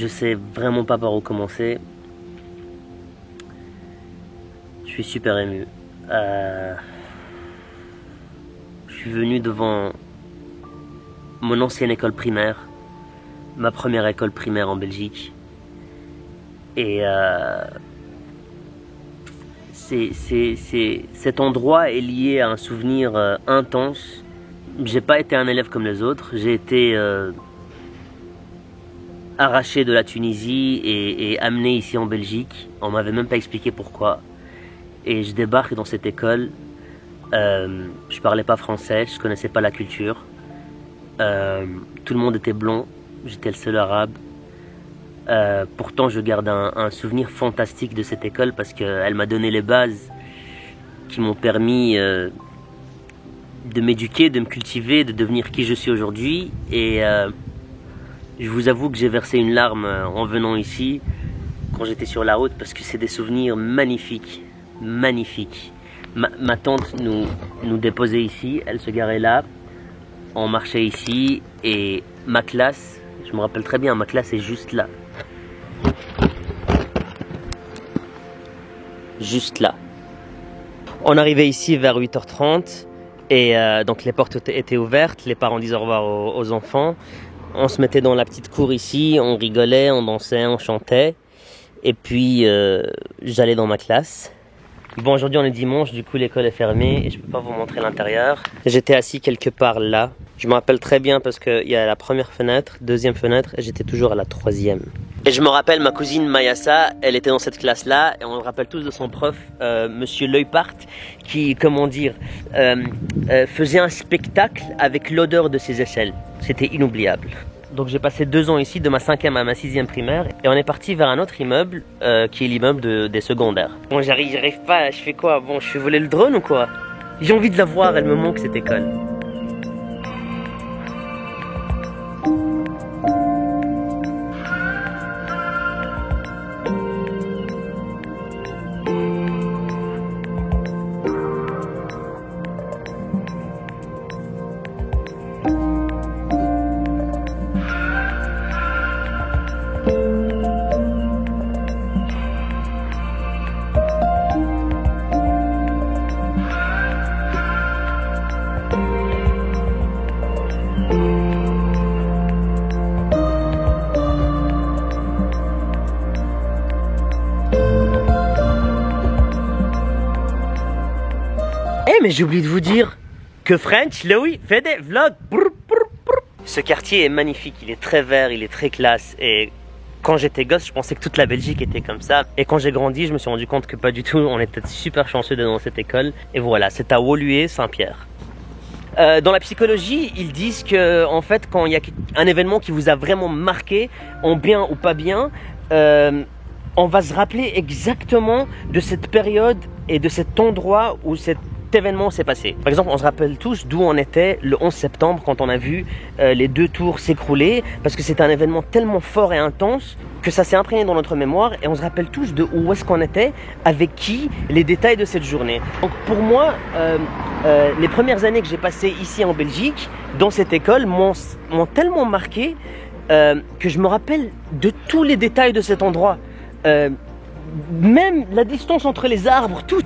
Je sais vraiment pas par où commencer. Je suis super ému. Je suis venu devant mon ancienne école primaire, ma première école primaire en Belgique. Et cet endroit est lié à un souvenir intense. J'ai pas été un élève comme les autres. J'ai été arraché de la Tunisie et amené ici en Belgique. On m'avait même pas expliqué pourquoi. Et je débarque dans cette école. Je parlais pas français, je connaissais pas la culture. Tout le monde était blond, j'étais le seul arabe. Pourtant je garde un souvenir fantastique de cette école parce qu'elle m'a donné les bases qui m'ont permis de m'éduquer, de me cultiver, de devenir qui je suis aujourd'hui. Et je vous avoue que j'ai versé une larme en venant ici quand j'étais sur la route parce que c'est des souvenirs magnifiques, magnifiques. Ma tante nous déposait ici, elle se garait là, on marchait ici et ma classe, je me rappelle très bien, ma classe est juste là. Juste là. On arrivait ici vers 8h30 et donc les portes étaient ouvertes, les parents disaient au revoir aux enfants. On se mettait dans la petite cour ici, on rigolait, on dansait, on chantait et puis j'allais dans ma classe. Bon, aujourd'hui on est dimanche, du coup l'école est fermée et je peux pas vous montrer l'intérieur. J'étais assis quelque part là. Je me rappelle très bien parce qu'il y a la première fenêtre, deuxième fenêtre et j'étais toujours à la troisième. Et je me rappelle ma cousine Mayassa, elle était dans cette classe là et on le rappelle tous de son prof, Monsieur Leupart, qui, comment dire, faisait un spectacle avec l'odeur de ses aisselles. C'était inoubliable. Donc j'ai passé 2 ans ici, de ma 5e à ma 6e primaire. Et on est parti vers un autre immeuble, qui est l'immeuble des secondaires. Bon, j'arrive pas, je fais quoi? Bon, je fais voler le drone ou quoi? J'ai envie de la voir, elle me manque cette école. Mais j'ai oublié de vous dire que French Louis fait des vlogs. Ce quartier est magnifique, il est très vert, il est très classe. Et quand j'étais gosse, je pensais que toute la Belgique était comme ça. Et quand j'ai grandi, je me suis rendu compte que pas du tout. On était super chanceux d'être dans cette école. Et voilà, c'est à Woluwe, Saint-Pierre. Dans la psychologie, ils disent que en fait, quand il y a un événement qui vous a vraiment marqué, en bien ou pas bien, on va se rappeler exactement de cette période et de cet endroit où cet événement s'est passé. Par exemple, on se rappelle tous d'où on était le 11 septembre quand on a vu les 2 tours s'écrouler, parce que c'était un événement tellement fort et intense que ça s'est imprégné dans notre mémoire et on se rappelle tous de où est-ce qu'on était, avec qui, les détails de cette journée. Donc pour moi, les premières années que j'ai passées ici en Belgique, dans cette école, m'ont tellement marqué que je me rappelle de tous les détails de cet endroit. Même la distance entre les arbres, tout.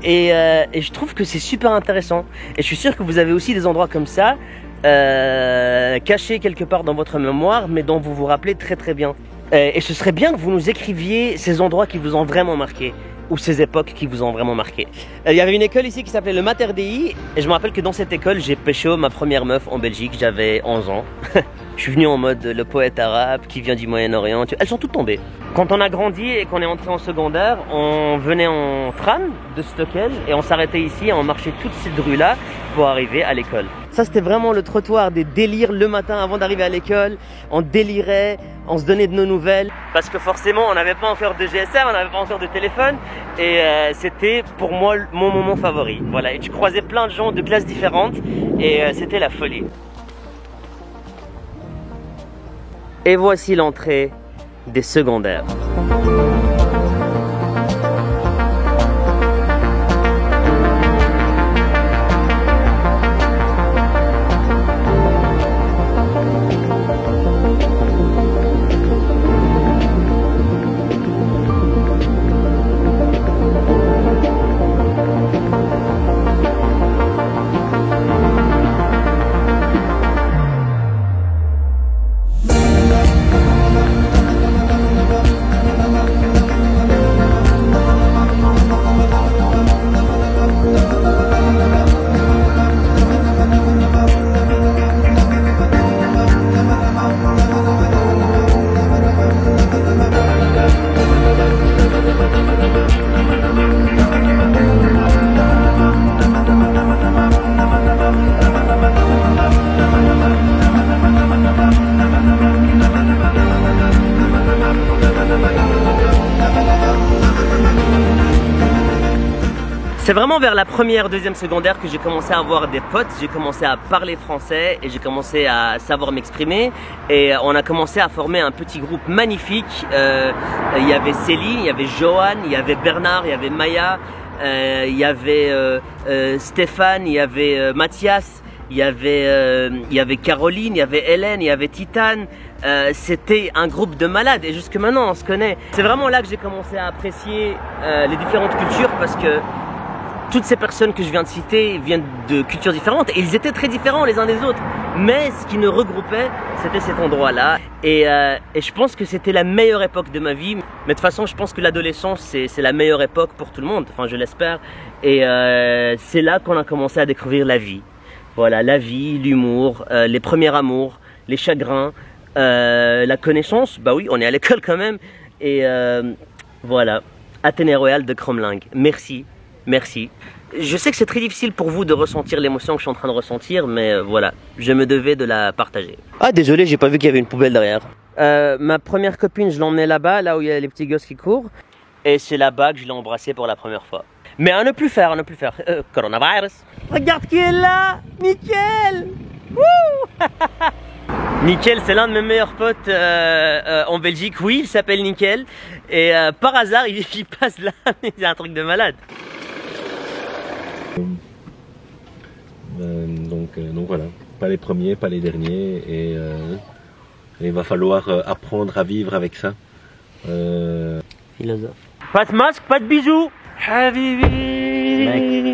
Et je trouve que c'est super intéressant. Et je suis sûr que vous avez aussi des endroits comme ça, cachés quelque part dans votre mémoire, mais dont vous vous rappelez très très bien. Et ce serait bien que vous nous écriviez ces endroits qui vous ont vraiment marqué, ou ces époques qui vous ont vraiment marqué. Il y avait une école ici qui s'appelait le Mater Dei, et je me rappelle que dans cette école, j'ai pécho ma première meuf en Belgique, j'avais 11 ans. Je suis venu en mode le poète arabe qui vient du Moyen-Orient. Elles sont toutes tombées. Quand on a grandi et qu'on est entré en secondaire, on venait en tram de Stockel et on s'arrêtait ici et on marchait toute cette rue-là pour arriver à l'école. Ça, c'était vraiment le trottoir des délires le matin avant d'arriver à l'école. On délirait, on se donnait de nos nouvelles. Parce que forcément, on n'avait pas encore de GSM, on n'avait pas encore de téléphone. Et c'était pour moi mon moment favori. Voilà, et tu croisais plein de gens de classes différentes et c'était la folie. Et voici l'entrée des secondaires. C'est vraiment vers la première, deuxième secondaire que j'ai commencé à avoir des potes, j'ai commencé à parler français et j'ai commencé à savoir m'exprimer et on a commencé à former un petit groupe magnifique. Il y avait Céline, il y avait Johan, il y avait Bernard, il y avait Maya, il y avait Stéphane, il y avait Mathias, il y avait Caroline, il y avait Hélène, il y avait Titane. C'était un groupe de malades et jusque maintenant on se connaît. C'est vraiment là que j'ai commencé à apprécier les différentes cultures parce que toutes ces personnes que je viens de citer viennent de cultures différentes et ils étaient très différents les uns des autres. Mais ce qui nous regroupait, c'était cet endroit-là. Et je pense que c'était la meilleure époque de ma vie. Mais de toute façon, je pense que l'adolescence, c'est la meilleure époque pour tout le monde. Enfin, je l'espère. Et c'est là qu'on a commencé à découvrir la vie. Voilà, la vie, l'humour, les premiers amours, les chagrins, la connaissance. Bah oui, on est à l'école quand même. Et voilà, Athénée Royal de Cromlingue. Merci. Merci. Je sais que c'est très difficile pour vous de ressentir l'émotion que je suis en train de ressentir, mais voilà, je me devais de la partager. Ah désolé, j'ai pas vu qu'il y avait une poubelle derrière. Ma première copine, je l'emmenais là-bas, là où il y a les petits gosses qui courent, et c'est là-bas que je l'ai embrassée pour la première fois. Mais à ne plus faire, à ne plus faire. Coronavirus. Regarde qui est là, Nickel. Nickel, c'est l'un de mes meilleurs potes en Belgique. Oui, il s'appelle Nickel. Et par hasard, il passe là, c'est un truc de malade. Donc voilà, pas les premiers, pas les derniers, et il va falloir apprendre à vivre avec ça. Philosophe. Pas de masque, pas de bijoux. Habibi.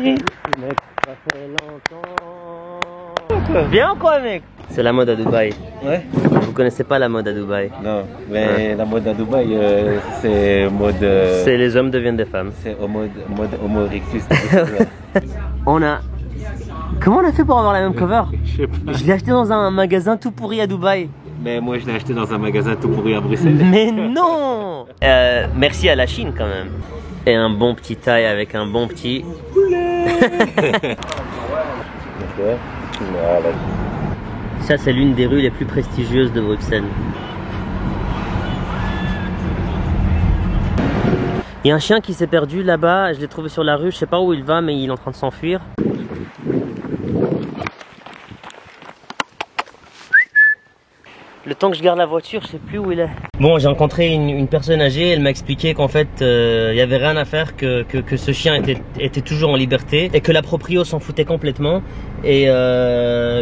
Mec, ça fait longtemps. Viens quoi mec. C'est la mode à Dubaï. Ouais. Vous connaissez pas la mode à Dubaï? Non, mais la mode à Dubaï, c'est mode. C'est les hommes deviennent des femmes. C'est mode Homo erectus. On a. Comment on a fait pour avoir la même cover? Je sais pas. Je l'ai acheté dans un magasin tout pourri à Dubaï. Mais moi je l'ai acheté dans un magasin tout pourri à Bruxelles. Mais non. Merci à la Chine quand même. Et un bon petit taille avec un bon petit. Voilà. Ça c'est l'une des rues les plus prestigieuses de Bruxelles. Il y a un chien qui s'est perdu là-bas, je l'ai trouvé sur la rue, je sais pas où il va mais il est en train de s'enfuir. Le temps que je garde la voiture, je sais plus où il est. Bon, j'ai rencontré une personne âgée, elle m'a expliqué qu'en fait, il y avait rien à faire, que ce chien était toujours en liberté et que la proprio s'en foutait complètement et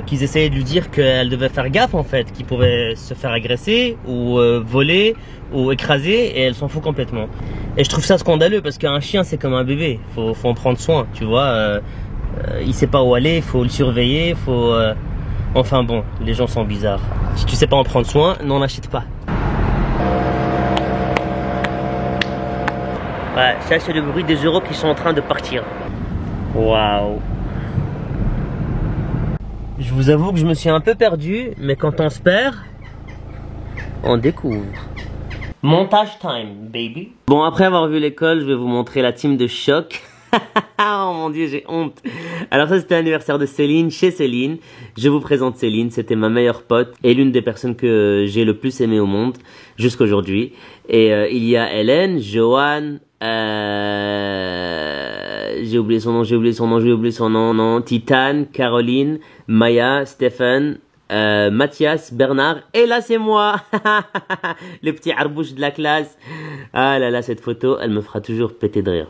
qu'ils essayaient de lui dire qu'elle devait faire gaffe en fait, qu'il pouvait se faire agresser ou voler ou écraser et elle s'en fout complètement. Et je trouve ça scandaleux parce qu'un chien c'est comme un bébé, faut en prendre soin, tu vois. Il sait pas où aller, faut le surveiller, faut... Enfin bon, les gens sont bizarres. Si tu sais pas en prendre soin, n'en achète pas. Ouais, ça c'est le bruit des euros qui sont en train de partir. Waouh. Je vous avoue que je me suis un peu perdu, mais quand on se perd, on découvre. Montage time, baby. Bon, après avoir vu l'école, je vais vous montrer la team de choc. Oh mon dieu, j'ai honte. Alors ça c'était l'anniversaire de Céline, chez Céline. Je vous présente Céline, c'était ma meilleure pote et l'une des personnes que j'ai le plus aimé au monde jusqu'aujourd'hui. Et il y a Hélène, Johan, j'ai oublié son nom, non, Titane, Caroline, Maya, Stéphane, Mathias, Bernard, et là c'est moi. Le petit arbouche de la classe. Ah là là, cette photo, elle me fera toujours péter de rire.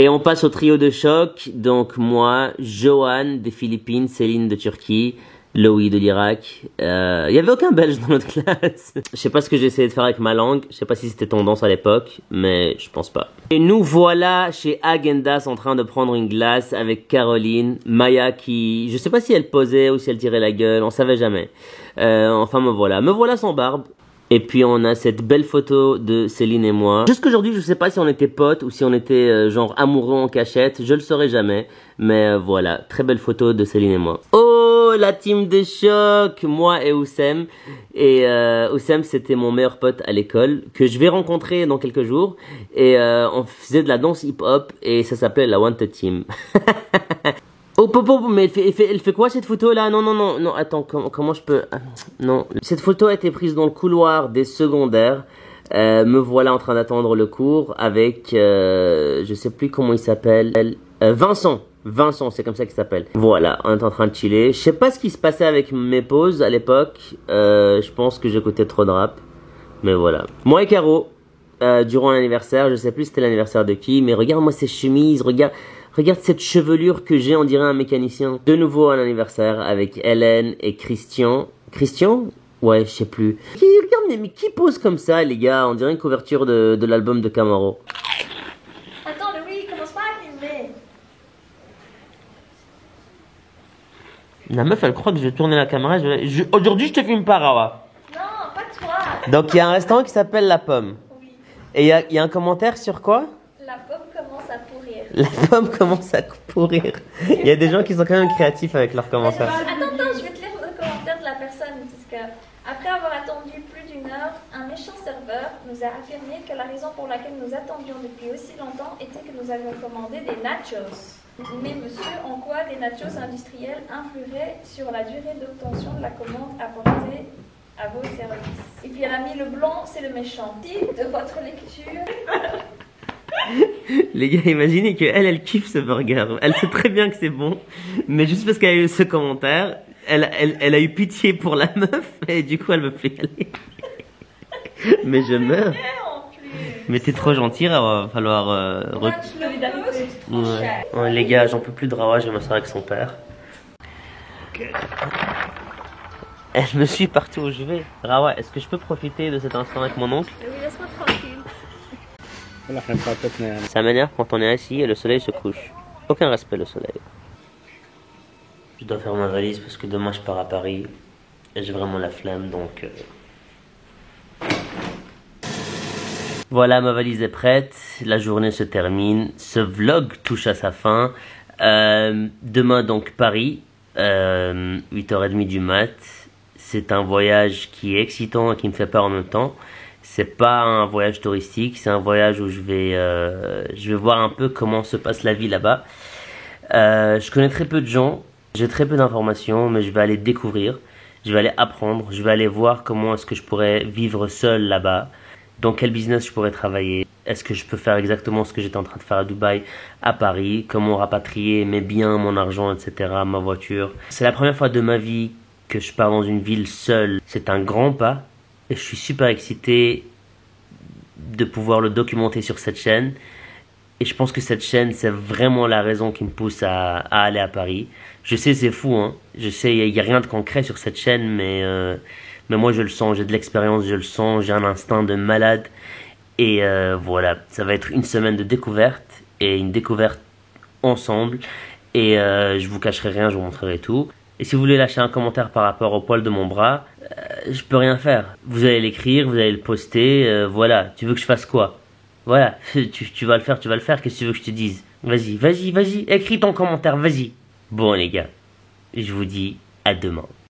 Et on passe au trio de choc, donc moi, Johan des Philippines, Céline de Turquie, Loï de l'Irak. Il y avait aucun Belge dans notre classe. Je sais pas ce que j'ai essayé de faire avec ma langue, je sais pas si c'était tendance à l'époque, mais je pense pas. Et nous voilà chez Häagen-Dazs en train de prendre une glace avec Caroline, Maya qui... Je sais pas si elle posait ou si elle tirait la gueule, on savait jamais. Enfin me voilà sans barbe. Et puis on a cette belle photo de Céline et moi. Jusqu'aujourd'hui, je sais pas si on était potes ou si on était genre amoureux en cachette, je le saurai jamais. Mais voilà, très belle photo de Céline et moi. Oh, la team de choc, moi et Oussem. Et Oussem, c'était mon meilleur pote à l'école, que je vais rencontrer dans quelques jours. Et on faisait de la danse hip-hop et ça s'appelait la Wanted Team. Oh Popo, mais elle fait quoi cette photo là? Non, attends, comment je peux... Non, cette photo a été prise dans le couloir des secondaires. Me voilà en train d'attendre le cours avec, je sais plus comment il s'appelle, Vincent. Vincent, c'est comme ça qu'il s'appelle. Voilà, on est en train de chiller. Je sais pas ce qui se passait avec mes pauses à l'époque. Je pense que j'écoutais trop de rap. Mais voilà. Moi et Caro, durant l'anniversaire, je sais plus c'était l'anniversaire de qui, mais regarde-moi ces chemises, regarde cette chevelure que j'ai, on dirait un mécanicien. De nouveau un anniversaire avec Hélène et Christian. Christian? Ouais, je sais plus. Regarde, mais qui pose comme ça, les gars? On dirait une couverture de l'album de Camaro. Attends, Louis, commence pas à filmer. La meuf, elle croit que je vais tourner la caméra. Aujourd'hui, je te filme pas, Rawa. Non, pas toi. Donc, il y a un restaurant qui s'appelle La Pomme. Oui. Et il y a un commentaire sur quoi? La pomme commence à pourrir. La pomme commence à pourrir. Il y a des gens qui sont quand même créatifs avec leurs commentaires. Attends, je vais te lire le commentaire de la personne. Parce que, après avoir attendu plus d'une heure, un méchant serveur nous a affirmé que la raison pour laquelle nous attendions depuis aussi longtemps était que nous avions commandé des nachos. Mais monsieur, en quoi des nachos industriels influeraient sur la durée d'obtention de la commande apportée à vos services? Et puis elle a mis le blanc, c'est le méchant. Type de votre lecture. Les gars, imaginez qu'elle kiffe ce burger. Elle sait très bien que c'est bon, mais juste parce qu'elle a eu ce commentaire, elle a eu pitié pour la meuf et du coup elle me fait y aller. Mais je meurs. Mais t'es trop gentil, Rawa, va falloir... Solidarité, c'est trop cher. Ouais, les gars, j'en peux plus de Rawa, je vais m'asseoir avec son père. Elle me suit partout où je vais. Rawa, est-ce que je peux profiter de cet instant avec mon oncle? Oui, laisse-moi tranquille. Ça m'énerve quand on est assis et le soleil se couche. Aucun respect le soleil. Je dois faire ma valise parce que demain je pars à Paris et j'ai vraiment la flemme donc... Voilà, ma valise est prête, la journée se termine, ce vlog touche à sa fin. Demain donc Paris, 8h30 du mat. C'est un voyage qui est excitant et qui me fait peur en même temps. C'est pas un voyage touristique, c'est un voyage où je vais voir un peu comment se passe la vie là-bas. Je connais très peu de gens, j'ai très peu d'informations, mais je vais aller découvrir, je vais aller apprendre, je vais aller voir comment est-ce que je pourrais vivre seul là-bas, dans quel business je pourrais travailler, est-ce que je peux faire exactement ce que j'étais en train de faire à Dubaï, à Paris, comment rapatrier mes biens, mon argent, etc., ma voiture. C'est la première fois de ma vie que je pars dans une ville seule, c'est un grand pas. Et je suis super excité de pouvoir le documenter sur cette chaîne. Et je pense que cette chaîne, c'est vraiment la raison qui me pousse à aller à Paris. Je sais, c'est fou, hein. Je sais, il n'y a rien de concret sur cette chaîne, mais moi, je le sens. J'ai de l'expérience, je le sens. J'ai un instinct de malade. Et voilà, ça va être une semaine de découverte. Et une découverte ensemble. Et je vous cacherai rien, je vous montrerai tout. Et si vous voulez lâcher un commentaire par rapport au poil de mon bras, je peux rien faire. Vous allez l'écrire, vous allez le poster, voilà. Tu veux que je fasse quoi? Voilà, tu vas le faire, qu'est-ce que tu veux que je te dise? Vas-y, écris ton commentaire, vas-y. Bon les gars, je vous dis à demain.